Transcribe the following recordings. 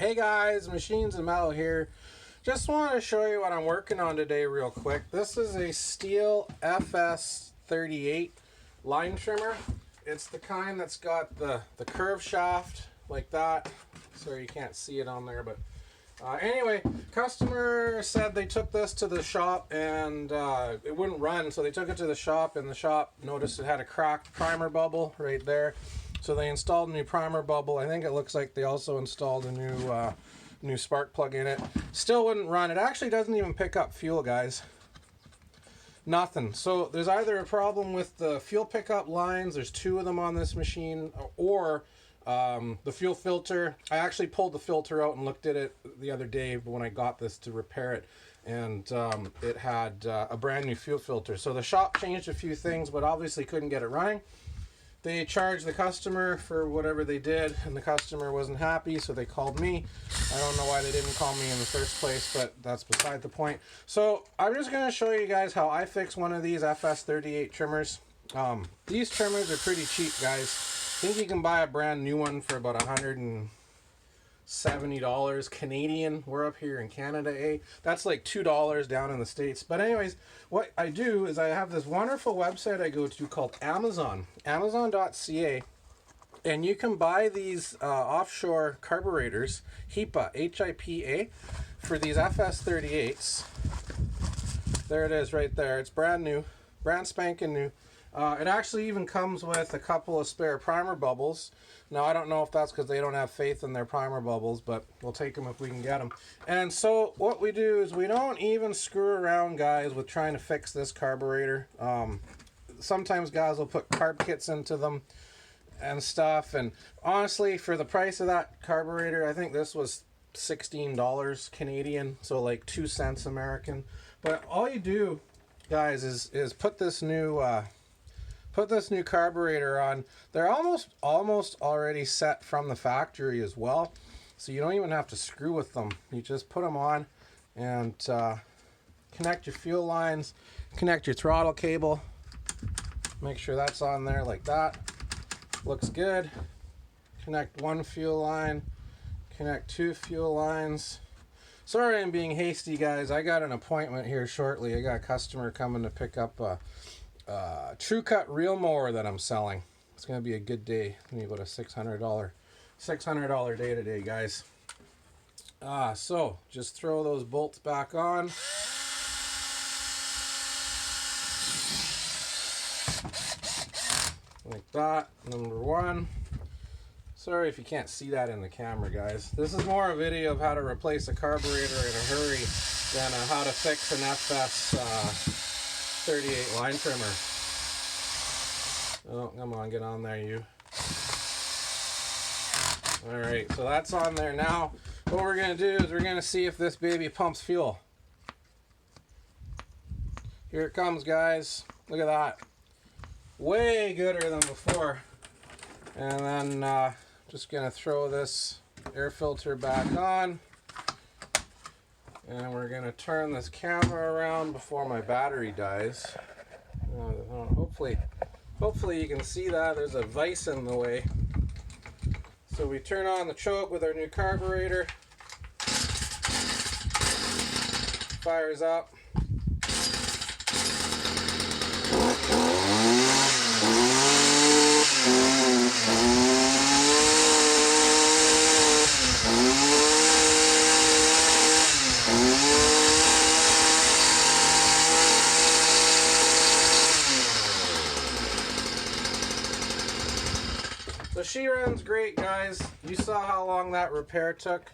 Hey guys, Machines and Metal here. Just wanted to show you what I'm working on today real quick. This is a Stihl FS38 line trimmer. It's the kind that's got the curve shaft like that. Sorry you can't see it on there, but anyway, customer said they took this to the shop and it wouldn't run, so they took it to the shop and the shop noticed it had a cracked primer bubble right there. So they installed a new primer bubble. I think it looks like they also installed a new spark plug in it. Still wouldn't run. It actually doesn't even pick up fuel, guys. Nothing. So there's either a problem with the fuel pickup lines, there's two of them on this machine, or the fuel filter. I actually pulled the filter out and looked at it the other day when I got this to repair it, and it had a brand new fuel filter. So the shop changed a few things, but obviously couldn't get it running. They charged the customer for whatever they did, and the customer wasn't happy, so they called me. I don't know why they didn't call me in the first place, but that's beside the point. So I'm just going to show you guys how I fix one of these FS38 trimmers. These trimmers are pretty cheap, guys. I think you can buy a brand new one for about $170 Canadian. We're up here in Canada, eh? That's like $2 down in the States. But anyways, what I do is I have this wonderful website I go to called Amazon, amazon.ca, and you can buy these offshore carburetors, HIPA, H-I-P-A, for these FS38s. There it is right there. It's brand new, brand spanking new. It actually even comes with a couple of spare primer bubbles. Now, I don't know if that's because they don't have faith in their primer bubbles, but we'll take them if we can get them. And so what we do is we don't even screw around, guys, with trying to fix this carburetor. Sometimes guys will put carb kits into them and stuff. And honestly, for the price of that carburetor, I think this was $16 Canadian, so like 2 cents American. But all you do, guys, is put this new carburetor on. They're almost already set from the factory as well, so you don't even have to screw with them. You just put them on and connect your fuel lines, connect your throttle cable, make sure that's on there like that. Looks good. Connect one fuel line, connect two fuel lines. Sorry I'm being hasty, guys. I got an appointment here shortly. I got a customer coming to pick up a True Cut reel mower that I'm selling. It's gonna be a good day. Maybe about a $600 day today, guys. So just throw those bolts back on. Like that. Number one. Sorry if you can't see that in the camera, guys. This is more a video of how to replace a carburetor in a hurry than how to fix an FS38 line trimmer. Oh, come on, get on there, you. Alright, so that's on there now. What we're going to do is we're going to see if this baby pumps fuel. Here it comes, guys. Look at that. Way gooder than before. And then just going to throw this air filter back on. And we're going to turn this camera around before my battery dies. Hopefully you can see that. There's a vise in the way. So we turn on the choke with our new carburetor. Fires up. So she runs great, guys. You saw how long that repair took.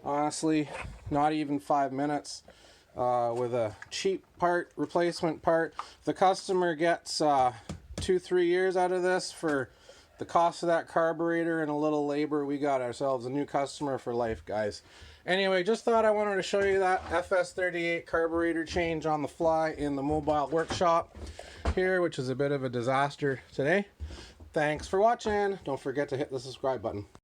Honestly, not even 5 minutes with a cheap replacement part. The customer gets 2-3 years out of this for the cost of that carburetor and a little labor. We got ourselves a new customer for life, guys. Anyway, just thought I wanted to show you that FS38 carburetor change on the fly in the mobile workshop here, which is a bit of a disaster today. Thanks for watching. Don't forget to hit the subscribe button.